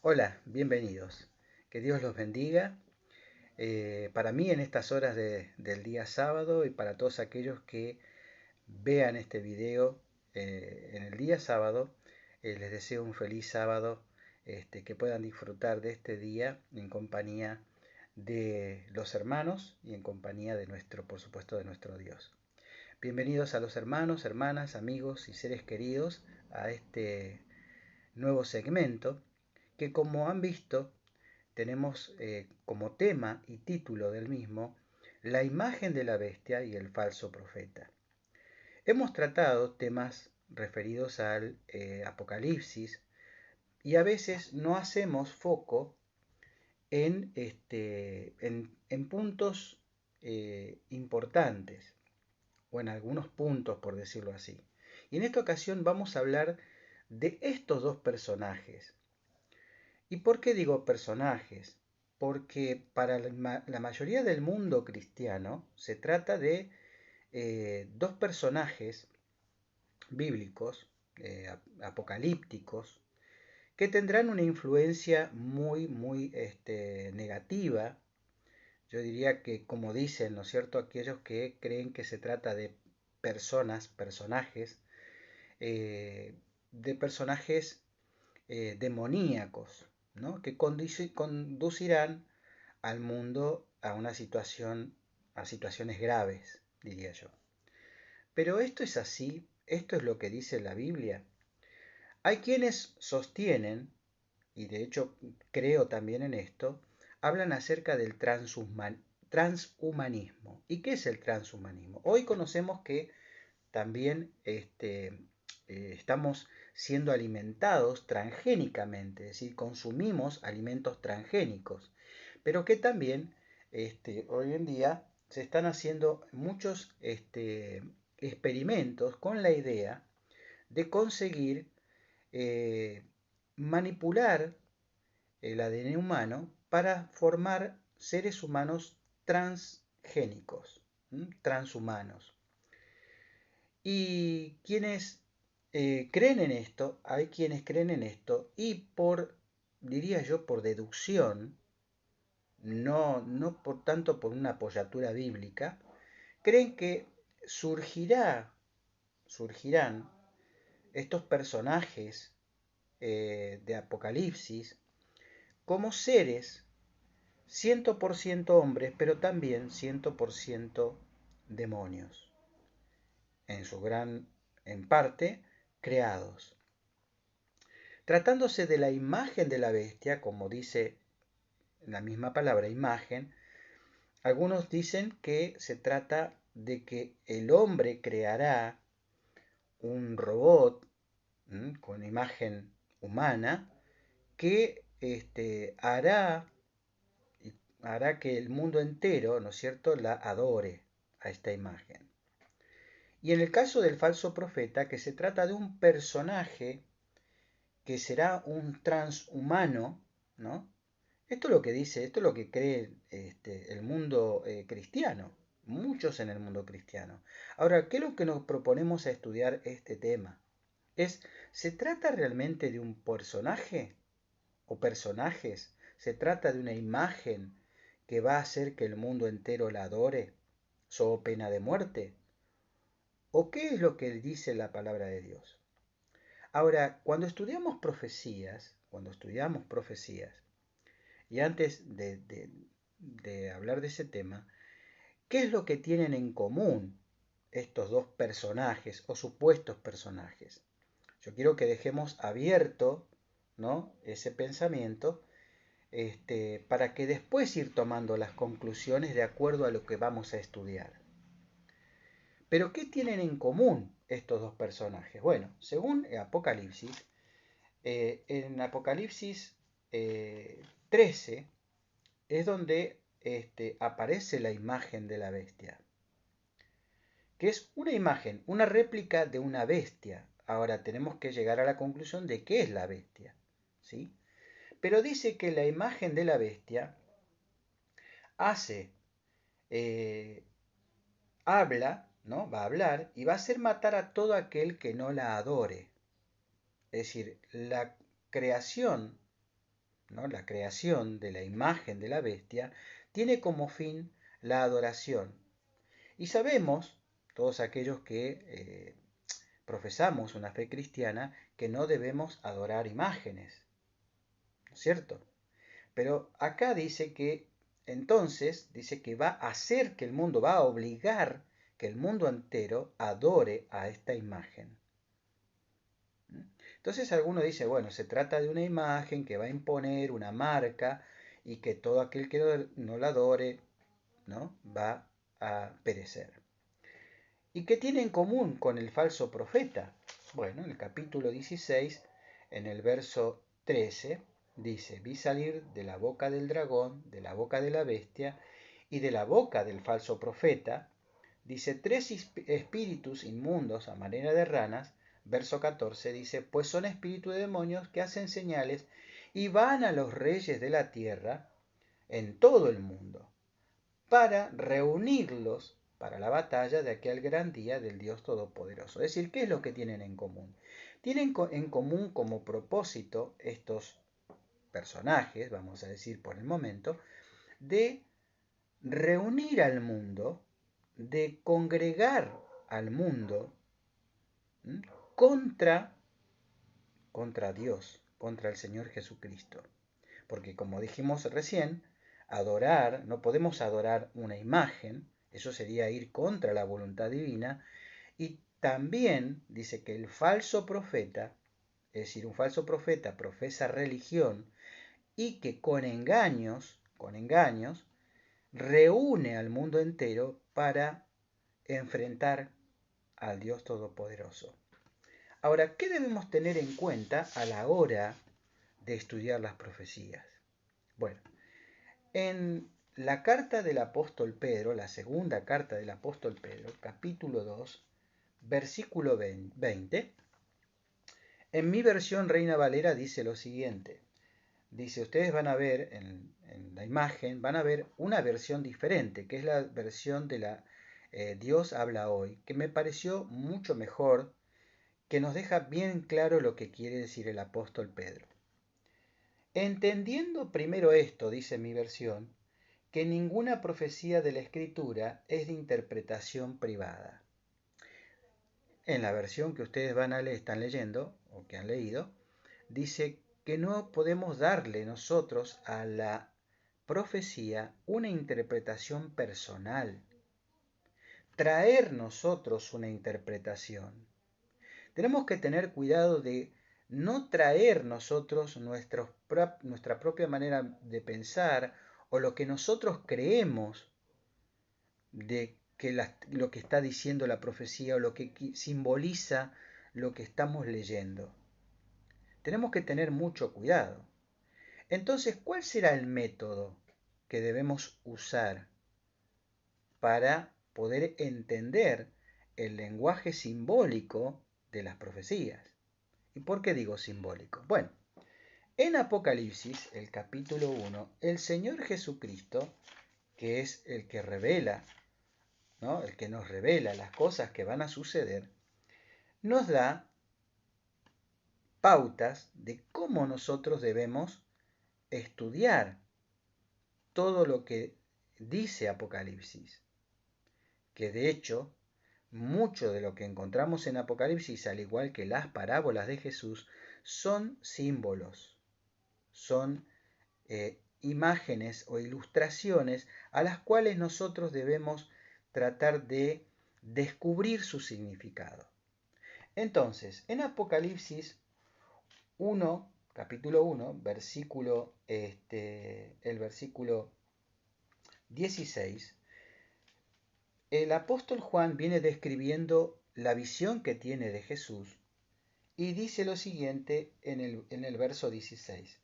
Hola, bienvenidos. Que Dios los bendiga. Para mí en estas horas del día sábado y para todos aquellos que vean este video en el día sábado, les deseo un feliz sábado, que puedan disfrutar de este día en compañía de los hermanos y en compañía de nuestro, por supuesto, de nuestro Dios. Bienvenidos a los hermanos, hermanas, amigos y seres queridos a este nuevo segmento que, como han visto, tenemos como tema y título del mismo la imagen de la bestia y el falso profeta. Hemos tratado temas referidos al Apocalipsis y a veces no hacemos foco en puntos importantes o en algunos puntos, por decirlo así. Y en esta ocasión vamos a hablar de estos dos personajes. ¿Y por qué digo personajes? Porque para la mayoría del mundo cristiano se trata de dos personajes bíblicos, apocalípticos, que tendrán una influencia muy negativa. Yo diría que, como dicen, ¿no es cierto?, aquellos que creen que se trata de personajes, eh, de personajes demoníacos, ¿no? Que conducirán al mundo a una situación, a situaciones graves, diría yo. Pero esto es así, esto es lo que dice la Biblia. Hay quienes sostienen, y de hecho creo también en esto, hablan acerca del transhumanismo. ¿Y qué es el transhumanismo? Hoy conocemos que también estamos siendo alimentados transgénicamente, es decir, consumimos alimentos transgénicos, pero que también hoy en día se están haciendo muchos experimentos con la idea de conseguir eh, manipular el ADN humano para formar seres humanos transgénicos, transhumanos. Y quienes creen en esto, hay quienes creen en esto y diría yo, por deducción, no por tanto por una apoyatura bíblica, creen que surgirán estos personajes de Apocalipsis como seres 100% hombres, pero también 100% demonios, en parte, creados. Tratándose de la imagen de la bestia, como dice la misma palabra imagen, algunos dicen que se trata de que el hombre creará un robot con imagen humana que hará que el mundo entero, ¿no es cierto?, la adore a esta imagen. Y en el caso del falso profeta, que se trata de un personaje que será un transhumano, ¿no? Esto es lo que dice, esto es lo que cree el mundo cristiano, muchos en el mundo cristiano. Ahora, ¿qué es lo que nos proponemos a estudiar este tema? ¿Se trata realmente de un personaje o personajes? ¿Se trata de una imagen que va a hacer que el mundo entero la adore, so pena de muerte? ¿O qué es lo que dice la palabra de Dios? Ahora, cuando estudiamos profecías, y antes de hablar de ese tema, ¿qué es lo que tienen en común estos dos personajes o supuestos personajes? Yo quiero que dejemos abierto, ¿no?, ese pensamiento, para que después ir tomando las conclusiones de acuerdo a lo que vamos a estudiar. Pero ¿qué tienen en común estos dos personajes? Bueno, según Apocalipsis, en Apocalipsis 13 es donde aparece la imagen de la bestia, que es una imagen, una réplica de una bestia. Ahora tenemos que llegar a la conclusión de qué es la bestia, ¿sí? Pero dice que la imagen de la bestia hace, eh, habla, ¿no? Va a hablar y va a hacer matar a todo aquel que no la adore. Es decir, la creación ¿no? La creación de la imagen de la bestia, tiene como fin la adoración. Y sabemos, todos aquellos que profesamos una fe cristiana, que no debemos adorar imágenes, ¿no es cierto? Pero acá dice que entonces, dice que va a hacer que el mundo, va a obligar que el mundo entero adore a esta imagen. Entonces alguno dice, bueno, se trata de una imagen que va a imponer una marca y que todo aquel que no la adore, ¿no? Va a perecer. ¿Y qué tiene en común con el falso profeta? Bueno, en el capítulo 16, en el verso 13, dice, vi salir de la boca del dragón, de la boca de la bestia y de la boca del falso profeta, dice, tres espíritus inmundos a manera de ranas. Verso 14 dice, pues son espíritus de demonios que hacen señales y van a los reyes de la tierra en todo el mundo para reunirlos para la batalla de aquel gran día del Dios Todopoderoso. Es decir, ¿qué es lo que tienen en común? Tienen en común como propósito estos personajes, vamos a decir por el momento, de reunir al mundo, de congregar al mundo contra, contra Dios, contra el Señor Jesucristo. Porque como dijimos recién, adorar, no podemos adorar una imagen, eso sería ir contra la voluntad divina, y también dice que el falso profeta, es decir, un falso profeta profesa religión y que con engaños, reúne al mundo entero para enfrentar al Dios Todopoderoso. Ahora, ¿qué debemos tener en cuenta a la hora de estudiar las profecías? Bueno, en la carta del apóstol Pedro, la segunda carta del apóstol Pedro, capítulo 2, versículo 20, en mi versión Reina Valera dice lo siguiente. Dice, ustedes van a ver en la imagen, van a ver una versión diferente, que es la versión de la Dios habla hoy, que me pareció mucho mejor, que nos deja bien claro lo que quiere decir el apóstol Pedro. Entendiendo primero esto, dice mi versión, que ninguna profecía de la Escritura es de interpretación privada. En la versión que ustedes están leyendo, o que han leído, dice que no podemos darle nosotros a la profecía una interpretación personal, traer nosotros una interpretación. Tenemos que tener cuidado de no traer nosotros nuestra propia manera de pensar o lo que nosotros creemos de que lo que está diciendo la profecía o lo que simboliza lo que estamos leyendo. Tenemos que tener mucho cuidado. Entonces, ¿cuál será el método que debemos usar para poder entender el lenguaje simbólico de las profecías? ¿Y por qué digo simbólico? Bueno, en Apocalipsis, el capítulo 1, el Señor Jesucristo, que es el que revela, ¿no? El que nos revela las cosas que van a suceder, nos da pautas de cómo nosotros debemos estudiar todo lo que dice Apocalipsis, que de hecho mucho de lo que encontramos en Apocalipsis, al igual que las parábolas de Jesús, son símbolos, son imágenes o ilustraciones a las cuales nosotros debemos tratar de descubrir su significado. Entonces, en Apocalipsis 1, capítulo 1, el versículo 16, el apóstol Juan viene describiendo la visión que tiene de Jesús y dice lo siguiente en el verso 16.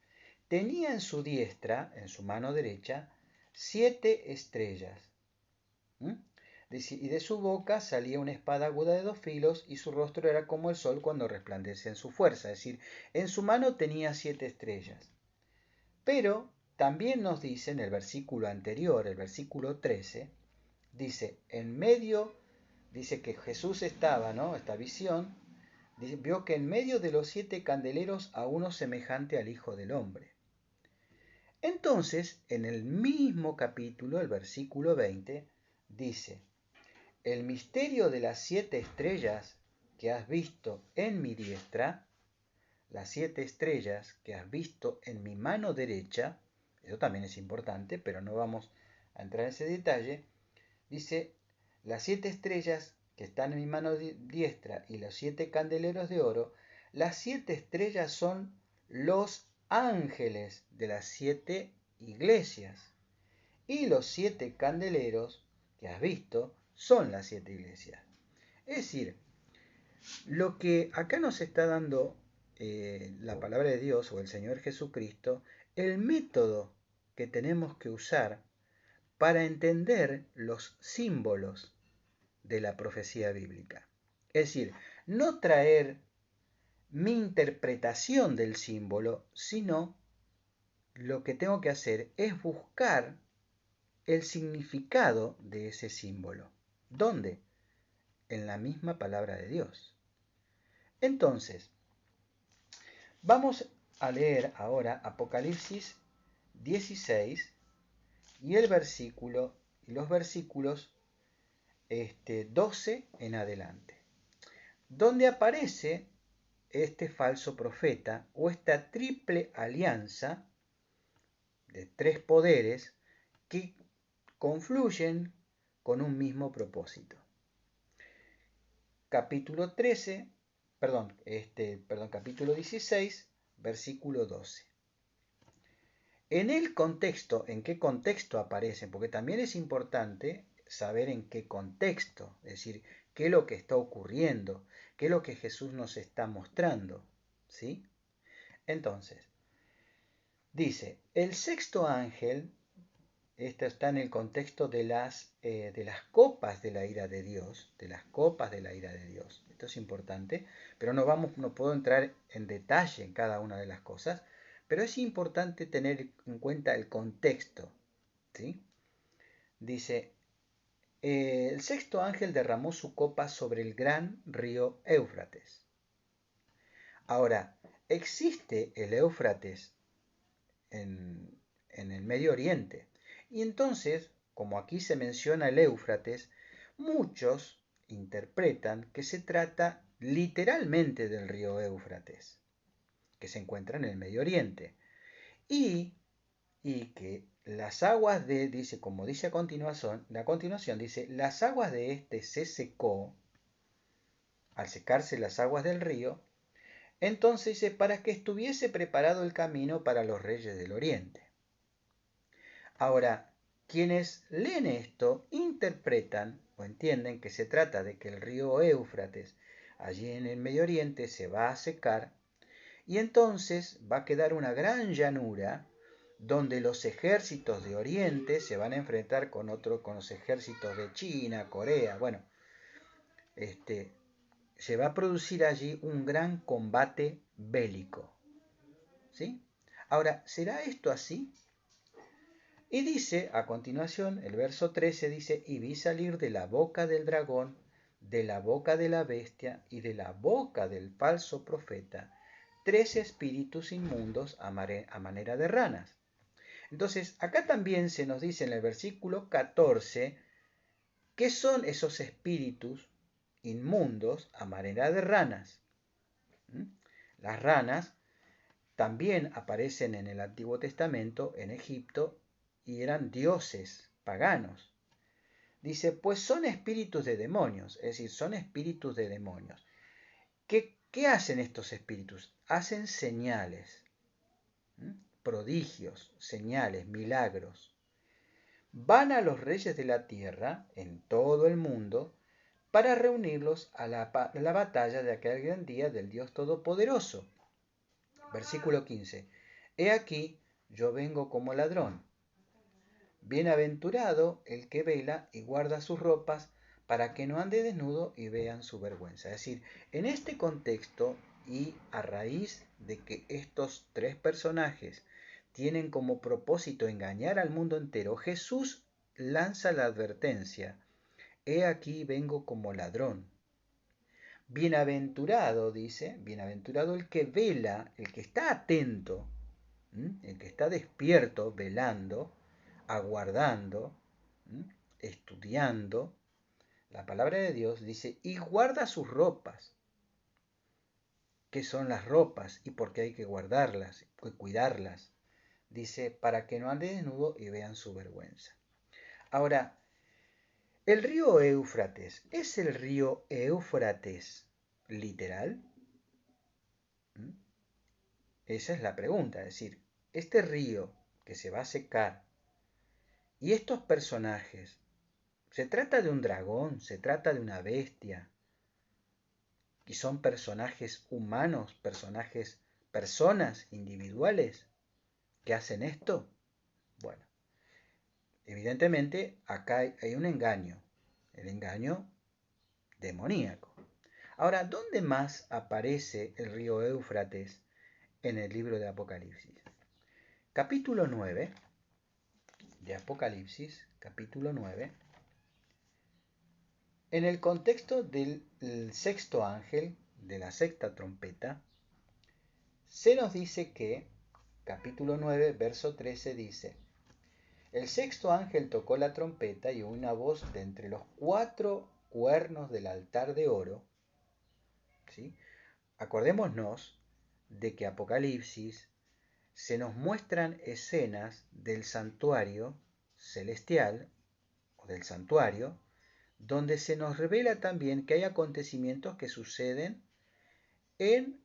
Tenía en su diestra, en su mano derecha, 7 estrellas. Y de su boca salía una espada aguda de 2 filos y su rostro era como el sol cuando resplandece en su fuerza. Es decir, en su mano tenía 7 estrellas. Pero también nos dice en el versículo anterior, el versículo 13, dice, en medio, dice que Jesús estaba, ¿no? Esta visión, vio que en medio de los 7 candeleros a uno semejante al Hijo del Hombre. Entonces, en el mismo capítulo, el versículo 20, dice, el misterio de las 7 estrellas que has visto en mi diestra, las 7 estrellas que has visto en mi mano derecha, eso también es importante, pero no vamos a entrar en ese detalle, dice, las 7 estrellas que están en mi mano diestra y los 7 candeleros de oro, las 7 estrellas son los ángeles de las 7 iglesias y los 7 candeleros que has visto son las 7 iglesias. Es decir, lo que acá nos está dando la palabra de Dios o el Señor Jesucristo, el método que tenemos que usar para entender los símbolos de la profecía bíblica. Es decir, no traer mi interpretación del símbolo, sino lo que tengo que hacer es buscar el significado de ese símbolo. ¿Dónde? En la misma palabra de Dios. Entonces, vamos a leer ahora Apocalipsis 16 y el versículo y los versículos 12 en adelante, donde aparece este falso profeta o esta triple alianza de 3 poderes que confluyen con un mismo propósito. Capítulo 13, capítulo 16, versículo 12. En el contexto, ¿en qué contexto aparecen? Porque también es importante saber en qué contexto, es decir, qué es lo que está ocurriendo, qué es lo que Jesús nos está mostrando, ¿sí? Entonces, dice, el sexto ángel, esto está en el contexto de las copas de la ira de Dios, de las copas de la ira de Dios. Esto es importante, pero no puedo entrar en detalle en cada una de las cosas, pero es importante tener en cuenta el contexto, ¿sí? Dice, el sexto ángel derramó su copa sobre el gran río Éufrates. Ahora, existe el Éufrates en el Medio Oriente. Y entonces, como aquí se menciona el Éufrates, muchos interpretan que se trata literalmente del río Éufrates, que se encuentra en el Medio Oriente. Y que las aguas dice, como dice a continuación, dice, las aguas de este se secó, al secarse las aguas del río, entonces dice, para que estuviese preparado el camino para los reyes del Oriente. Ahora, quienes leen esto interpretan o entienden que se trata de que el río Éufrates, allí en el Medio Oriente, se va a secar y entonces va a quedar una gran llanura donde los ejércitos de Oriente se van a enfrentar con los ejércitos de China, Corea, bueno, se va a producir allí un gran combate bélico, ¿sí? Ahora, ¿será esto así? Y dice, a continuación, el verso 13 dice, y vi salir de la boca del dragón, de la boca de la bestia y de la boca del falso profeta, 3 espíritus inmundos a manera de ranas. Entonces, acá también se nos dice en el versículo 14, ¿qué son esos espíritus inmundos a manera de ranas? Las ranas también aparecen en el Antiguo Testamento, en Egipto, y eran dioses paganos. Dice, pues son espíritus de demonios, es decir, son espíritus de demonios. ¿Qué hacen estos espíritus? Hacen señales, prodigios, señales, milagros. Van a los reyes de la tierra, en todo el mundo, para reunirlos a la batalla de aquel gran día del Dios Todopoderoso. Versículo 15. He aquí, yo vengo como ladrón. Bienaventurado el que vela y guarda sus ropas para que no ande desnudo y vean su vergüenza. Es decir, en este contexto y a raíz de que estos 3 personajes tienen como propósito engañar al mundo entero, Jesús lanza la advertencia, he aquí vengo como ladrón. Bienaventurado, dice, bienaventurado el que vela, el que está atento, el que está despierto, velando, aguardando, estudiando. La palabra de Dios dice, y guarda sus ropas. ¿Qué son las ropas y por qué hay que guardarlas y cuidarlas? Dice, para que no ande desnudo y vean su vergüenza. Ahora, el río Éufrates, ¿es el río Éufrates literal? Esa es la pregunta, es decir, este río que se va a secar y estos personajes, ¿se trata de un dragón? ¿Se trata de una bestia? ¿Y son personajes humanos, personas individuales que hacen esto? Bueno, evidentemente acá hay un engaño, el engaño demoníaco. Ahora, ¿dónde más aparece el río Éufrates en el libro de Apocalipsis? Capítulo 9 de Apocalipsis, capítulo 9, en el contexto del sexto ángel, de la sexta trompeta, se nos dice que, capítulo 9, verso 13 dice, el sexto ángel tocó la trompeta y una voz de entre los cuatro cuernos del altar de oro, ¿sí? Acordémonos de que Apocalipsis se nos muestran escenas del santuario celestial o del santuario, donde se nos revela también que hay acontecimientos que suceden en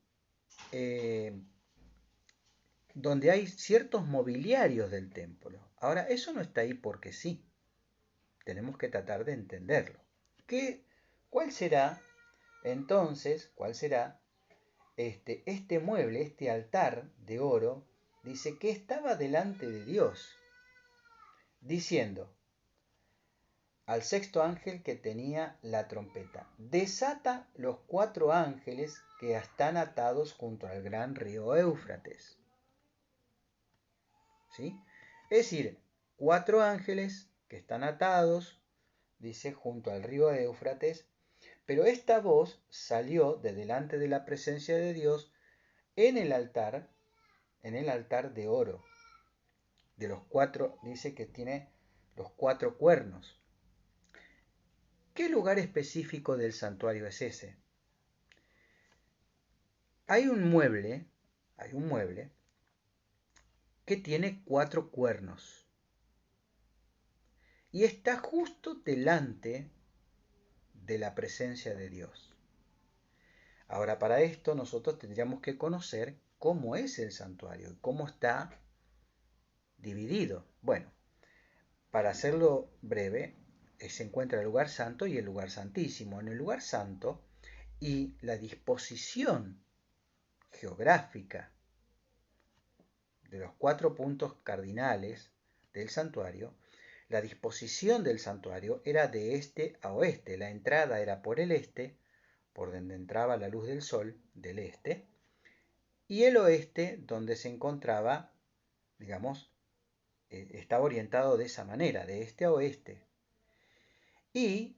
donde hay ciertos mobiliarios del templo. Ahora, eso no está ahí porque sí. Tenemos que tratar de entenderlo. ¿Cuál será entonces, cuál será este mueble, este altar de oro? Dice que estaba delante de Dios, diciendo al sexto ángel que tenía la trompeta, desata los cuatro ángeles que están atados junto al gran río Éufrates. ¿Sí? Es decir, cuatro ángeles que están atados, dice, junto al río Éufrates, pero esta voz salió de delante de la presencia de Dios en el altar de oro. De los cuatro, dice que tiene los cuatro cuernos. ¿Qué lugar específico del santuario es ese? Hay un mueble que tiene cuatro cuernos y está justo delante de la presencia de Dios. Ahora, para esto nosotros tendríamos que conocer cómo es el santuario y cómo está dividido. Bueno, para hacerlo breve, se encuentra el lugar santo y el lugar santísimo. En el lugar santo y la disposición geográfica de los cuatro puntos cardinales del santuario, la disposición del santuario era de este a oeste. La entrada era por el este, por donde entraba la luz del sol, del este, y el oeste, donde se encontraba, digamos, estaba orientado de esa manera, de este a oeste. Y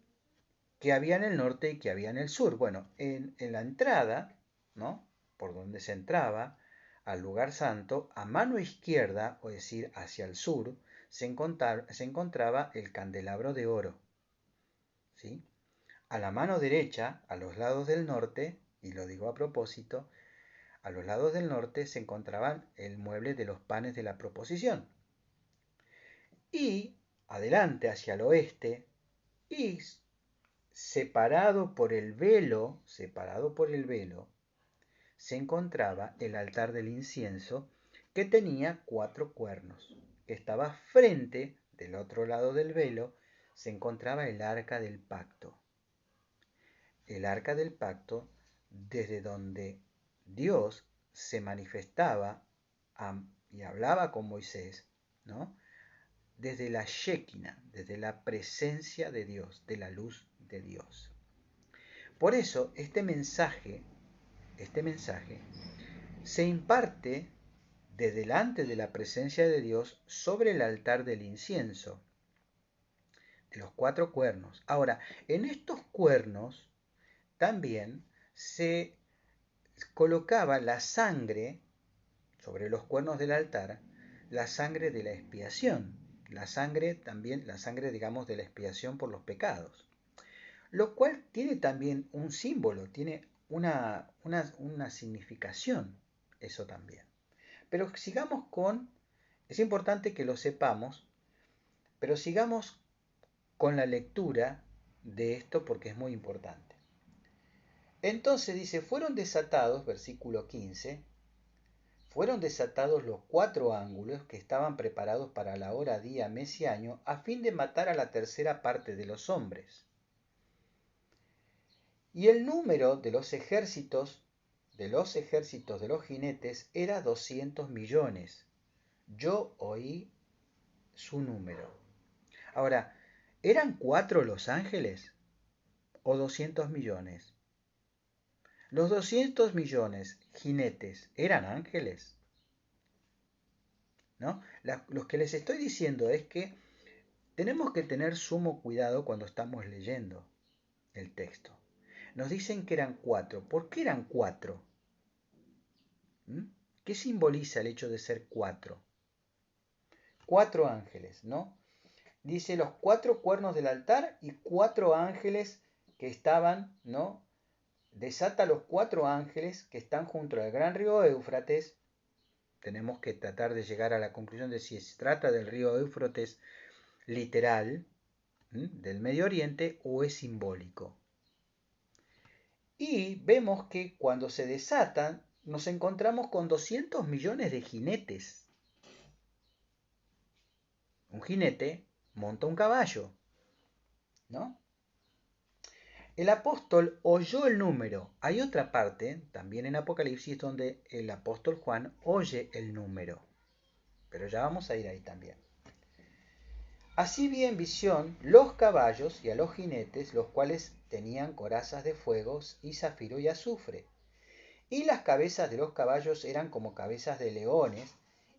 que había en el norte y que había en el sur. Bueno, en la entrada, ¿no? Por donde se entraba al lugar santo, a mano izquierda, o decir, hacia el sur, se encontraba el candelabro de oro. ¿Sí? A la mano derecha, a los lados del norte, y lo digo a propósito, a los lados del norte se encontraban el mueble de los panes de la proposición. Y adelante hacia el oeste, y separado por el velo, se encontraba el altar del incienso que tenía cuatro cuernos. Estaba frente, del otro lado del velo, se encontraba el arca del pacto. El arca del pacto, desde donde Dios se manifestaba y hablaba con Moisés, ¿no? Desde la Shekinah, desde la presencia de Dios, de la luz de Dios. Por eso este mensaje se imparte de delante de la presencia de Dios sobre el altar del incienso, de los cuatro cuernos. Ahora, en estos cuernos también se colocaba la sangre sobre los cuernos del altar la sangre de la expiación, la sangre también, la sangre digamos de la expiación por los pecados, lo cual tiene también un símbolo, tiene una significación, eso también. Pero sigamos es importante que lo sepamos, pero sigamos con la lectura de esto porque es muy importante. Entonces dice, fueron desatados, versículo 15, fueron desatados los 4 ángulos que estaban preparados para la hora, día, mes y año, a fin de matar a la tercera parte de los hombres. Y el número de los ejércitos de los jinetes era 200 millones. Yo oí su número. Ahora, ¿eran 4 los ángeles o 200 millones? Los 200 millones jinetes, ¿eran ángeles? ¿No? Lo que les estoy diciendo es que tenemos que tener sumo cuidado cuando estamos leyendo el texto. Nos dicen que eran 4. ¿Por qué eran 4? ¿Qué simboliza el hecho de ser 4? 4 ángeles, ¿no? Dice los 4 cuernos del altar y 4 ángeles que estaban, ¿no? Desata los 4 ángeles que están junto al gran río Éufrates. Tenemos que tratar de llegar a la conclusión de si se trata del río Éufrates literal, del Medio Oriente, o es simbólico. Y vemos que cuando se desatan, nos encontramos con 200 millones de jinetes. Un jinete monta un caballo, ¿no? El apóstol oyó el número. Hay otra parte, también en Apocalipsis, donde el apóstol Juan oye el número. Pero ya vamos a ir ahí también. Así vi en visión los caballos y a los jinetes, los cuales tenían corazas de fuego y zafiro y azufre. Y las cabezas de los caballos eran como cabezas de leones,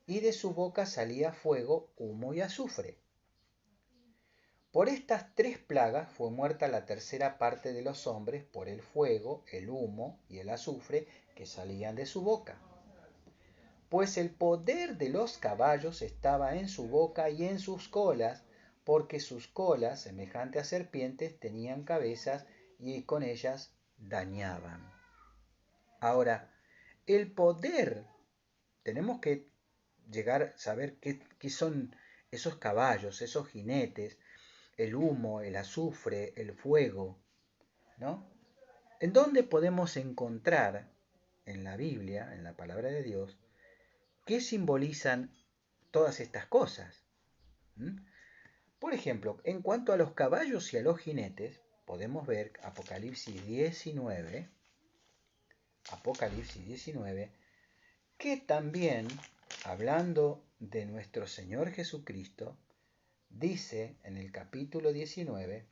y de su boca salía fuego, humo y azufre. Por estas 3 plagas fue muerta la tercera parte de los hombres por el fuego, el humo y el azufre que salían de su boca. Pues el poder de los caballos estaba en su boca y en sus colas, porque sus colas, semejantes a serpientes, tenían cabezas y con ellas dañaban. Ahora, el poder, tenemos que llegar a saber qué son esos caballos, esos jinetes, el humo, el azufre, el fuego, ¿no? ¿En dónde podemos encontrar en la Biblia, en la palabra de Dios, qué simbolizan todas estas cosas? Por ejemplo, en cuanto a los caballos y a los jinetes, podemos ver Apocalipsis 19, que también, hablando de nuestro Señor Jesucristo, dice en el capítulo 19,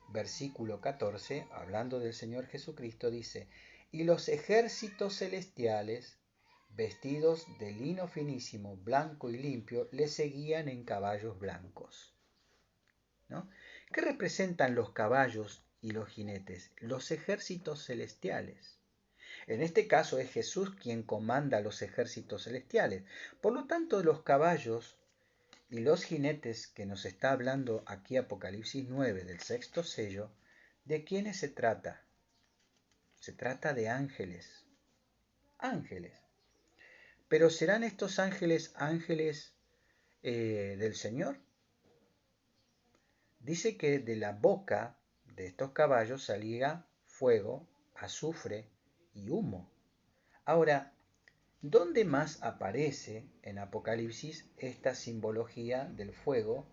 versículo 14, hablando del Señor Jesucristo, dice, y los ejércitos celestiales, vestidos de lino finísimo, blanco y limpio, le seguían en caballos blancos. ¿No? ¿Qué representan los caballos y los jinetes? Los ejércitos celestiales. En este caso es Jesús quien comanda los ejércitos celestiales. Por lo tanto, los caballos y los jinetes que nos está hablando aquí Apocalipsis 9 del 6º sello, ¿de quiénes se trata? Se trata de ángeles. Ángeles. Pero ¿serán estos ángeles del Señor? Dice que de la boca de estos caballos salía fuego, azufre y humo. Ahora, ¿dónde más aparece en Apocalipsis esta simbología del fuego,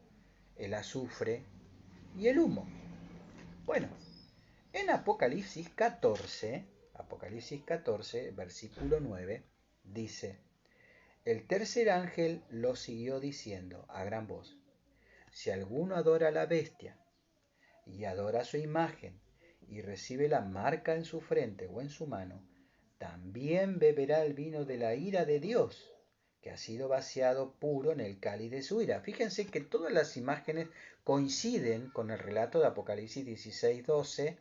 el azufre y el humo? Bueno, en Apocalipsis 14, versículo 9, dice, el tercer ángel lo siguió diciendo a gran voz, si alguno adora a la bestia y adora su imagen y recibe la marca en su frente o en su mano, también beberá el vino de la ira de Dios, que ha sido vaciado puro en el cáliz de su ira. Fíjense que todas las imágenes coinciden con el relato de Apocalipsis 16:12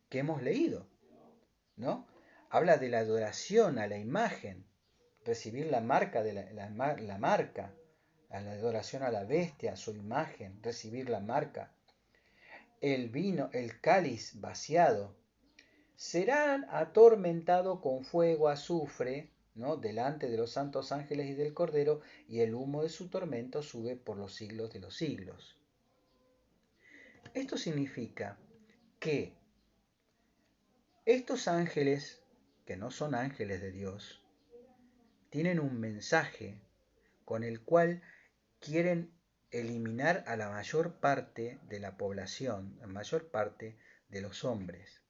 que hemos leído, ¿no? Habla de la adoración a la imagen, recibir la marca, la marca, a la adoración a la bestia, a su imagen, recibir la marca. El vino, el cáliz vaciado, serán atormentados con fuego, azufre, ¿no? Delante de los santos ángeles y del Cordero, y el humo de su tormento sube por los siglos de los siglos. Esto significa que estos ángeles, que no son ángeles de Dios, tienen un mensaje con el cual quieren eliminar a la mayor parte de la población, a la mayor parte de los hombres.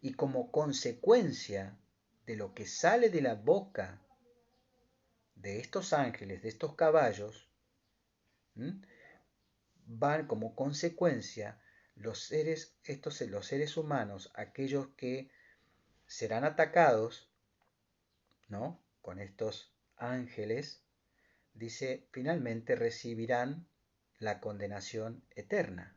Y como consecuencia de lo que sale de la boca de estos ángeles, de estos caballos, van como consecuencia los seres humanos, aquellos que serán atacados, ¿no? Con estos ángeles, dice, finalmente recibirán la condenación eterna,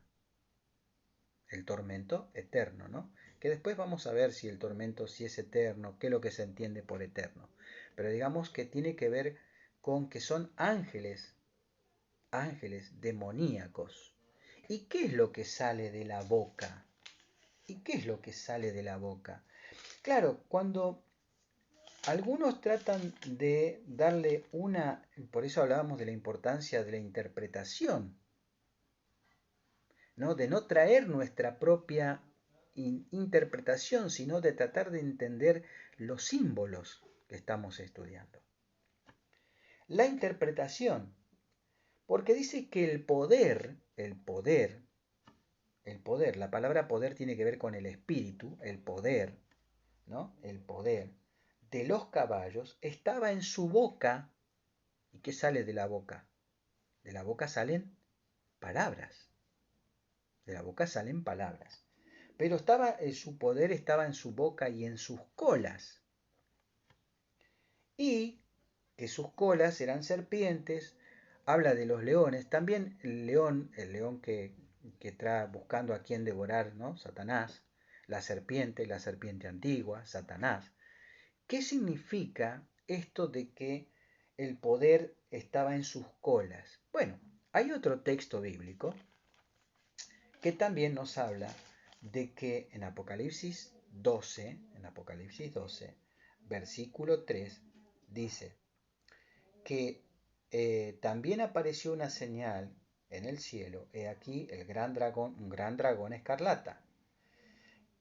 el tormento eterno, ¿no? Que después vamos a ver si el tormento sí es eterno, qué es lo que se entiende por eterno. Pero digamos que tiene que ver con que son ángeles, ángeles demoníacos. ¿Y qué es lo que sale de la boca? ¿Y qué es lo que sale de la boca? Claro, cuando algunos tratan de darle una, por eso hablábamos de la importancia de la interpretación, ¿no? De no traer nuestra propia interpretación, sino de tratar de entender los símbolos que estamos estudiando. La interpretación, porque dice que la palabra poder tiene que ver con el espíritu, el poder, ¿no? El poder de los caballos estaba en su boca. ¿Y qué sale de la boca? De la boca salen palabras. De la boca salen palabras. Pero su poder estaba en su boca y en sus colas. Y que sus colas eran serpientes. Habla de los leones. También el león que trae buscando a quien devorar, ¿no? Satanás. La serpiente antigua, Satanás. ¿Qué significa esto de que el poder estaba en sus colas? Bueno, hay otro texto bíblico que también nos habla de que en Apocalipsis 12, versículo 3, dice que también apareció una señal en el cielo, he aquí el gran dragón, un gran dragón escarlata,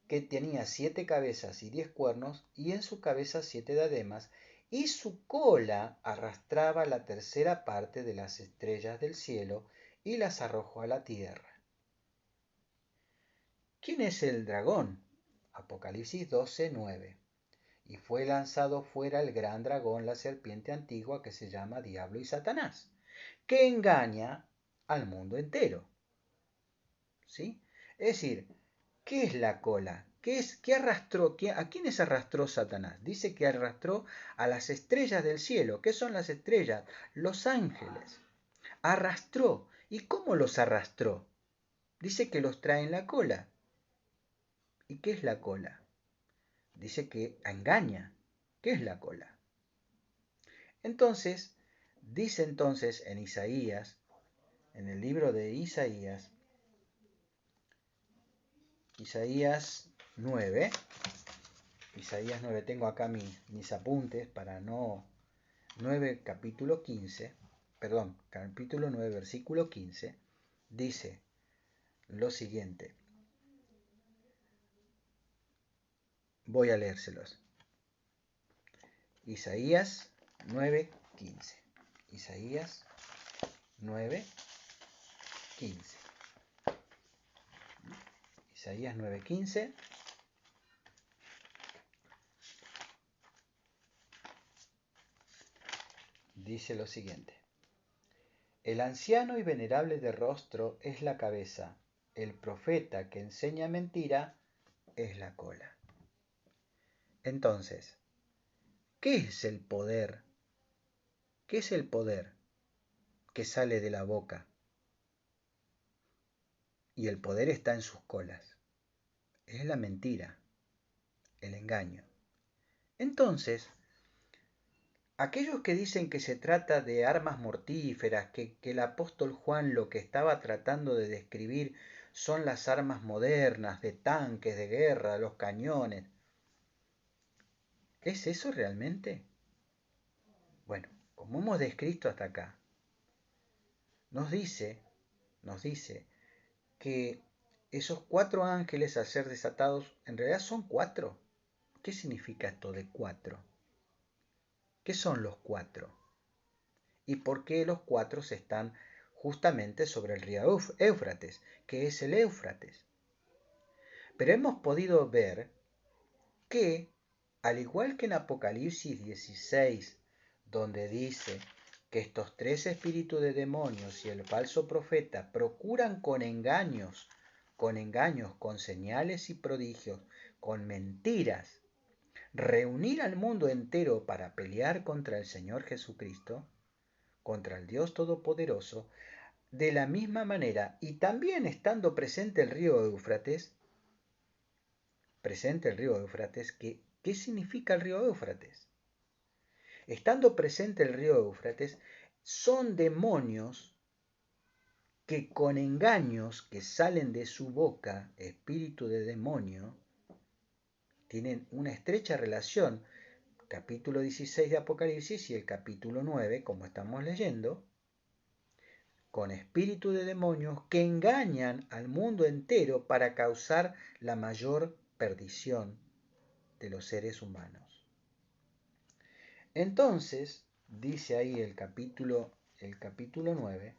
que tenía 7 cabezas y 10 cuernos, y en su cabeza 7 diademas, y su cola arrastraba la tercera parte de las estrellas del cielo y las arrojó a la tierra. ¿Quién es el dragón? Apocalipsis 12:9. Y fue lanzado fuera el gran dragón, la serpiente antigua, que se llama Diablo y Satanás, que engaña al mundo entero. ¿Sí? Es decir, ¿qué es la cola? ¿Qué arrastró? ¿A quiénes arrastró Satanás? Dice que arrastró a las estrellas del cielo. ¿Qué son las estrellas? Los ángeles. Arrastró. ¿Y cómo los arrastró? Dice que los trae en la cola. ¿Y qué es la cola? Dice que engaña. ¿Qué es la cola? Entonces, dice entonces en Isaías, en el libro de Isaías 9, Isaías 9, tengo acá mis apuntes para no... 9, capítulo 15, perdón, capítulo 9, versículo 15, dice lo siguiente. Voy a leérselos. Isaías 9:15. Isaías 9:15. Isaías 9:15. Dice lo siguiente. El anciano y venerable de rostro es la cabeza, el profeta que enseña mentira es la cola. Entonces, ¿qué es el poder? ¿Qué es el poder que sale de la boca? Y el poder está en sus colas. Es la mentira, el engaño. Entonces, aquellos que dicen que se trata de armas mortíferas, que el apóstol Juan lo que estaba tratando de describir son las armas modernas, de tanques, de guerra, los cañones. ¿Es eso realmente? Bueno, como hemos descrito hasta acá, nos dice, nos dice que esos 4 ángeles al ser desatados en realidad son 4. ¿Qué significa esto de 4? ¿Qué son los 4? ¿Y por qué los 4 están justamente sobre el río Éufrates? ¿Qué es el Éufrates? Pero hemos podido ver que, al igual que en Apocalipsis 16, donde dice que estos 3 espíritus de demonios y el falso profeta procuran con engaños, con señales y prodigios, con mentiras, reunir al mundo entero para pelear contra el Señor Jesucristo, contra el Dios Todopoderoso, de la misma manera, y también estando presente el río Éufrates, ¿qué significa el río Éufrates? Estando presente el río Éufrates, son demonios que con engaños que salen de su boca, espíritu de demonio, tienen una estrecha relación, capítulo 16 de Apocalipsis y el capítulo 9, como estamos leyendo, con espíritu de demonios que engañan al mundo entero para causar la mayor perdición de los seres humanos. Entonces, dice ahí el capítulo 9,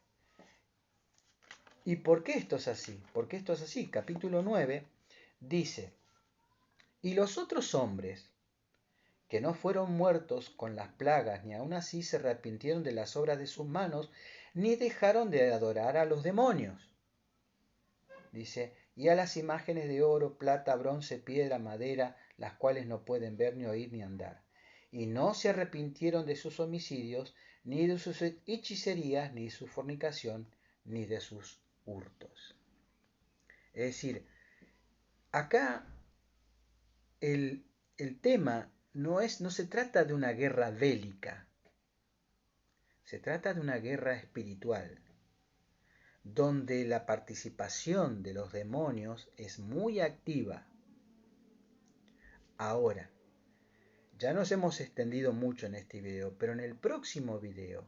¿y por qué esto es así? ¿Por qué esto es así? Capítulo 9 dice, y los otros hombres que no fueron muertos con las plagas, ni aun así se arrepintieron de las obras de sus manos, ni dejaron de adorar a los demonios. Dice, y a las imágenes de oro, plata, bronce, piedra, madera, las cuales no pueden ver, ni oír, ni andar. Y no se arrepintieron de sus homicidios, ni de sus hechicerías, ni de su fornicación, ni de sus hurtos. Es decir, acá el tema no se trata de una guerra bélica, se trata de una guerra espiritual, donde la participación de los demonios es muy activa. Ahora, ya nos hemos extendido mucho en este video, pero en el próximo video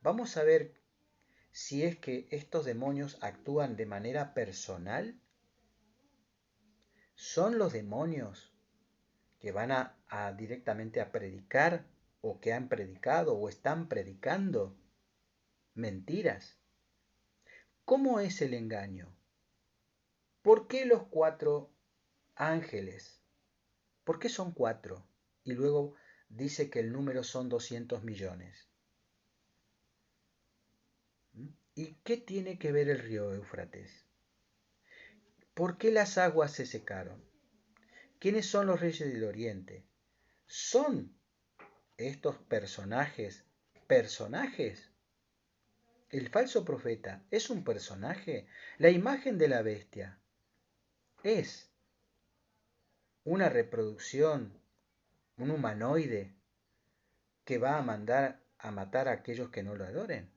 vamos a ver si es que estos demonios actúan de manera personal. ¿Son los demonios que van a directamente a predicar o que han predicado o están predicando mentiras? ¿Cómo es el engaño? ¿Por qué los 4 ángeles? ¿Por qué son 4? Y luego dice que el número son 200 millones. ¿Y qué tiene que ver el río Éufrates? ¿Por qué las aguas se secaron? ¿Quiénes son los reyes del oriente? ¿Son estos personajes personajes? ¿El falso profeta es un personaje? ¿La imagen de la bestia es una reproducción, un humanoide que va a mandar a matar a aquellos que no lo adoren?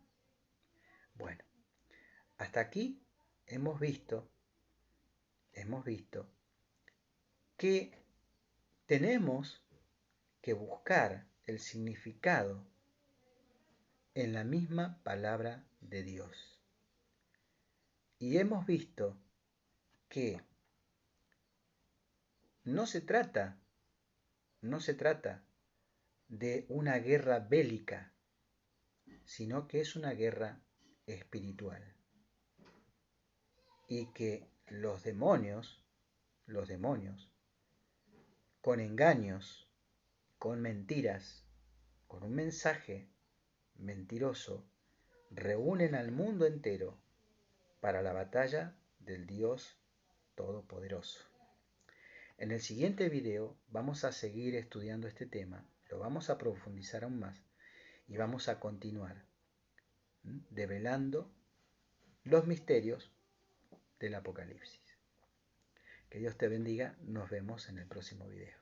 Bueno, hasta aquí hemos visto que tenemos que buscar el significado en la misma palabra de Dios. Y hemos visto que no se trata de una guerra bélica, sino que es una guerra espiritual. Y que los demonios, con engaños, con mentiras, con un mensaje mentiroso, reúnen al mundo entero para la batalla del Dios Todopoderoso. En el siguiente video vamos a seguir estudiando este tema, lo vamos a profundizar aún más y vamos a continuar develando los misterios del Apocalipsis. Que Dios te bendiga, nos vemos en el próximo video.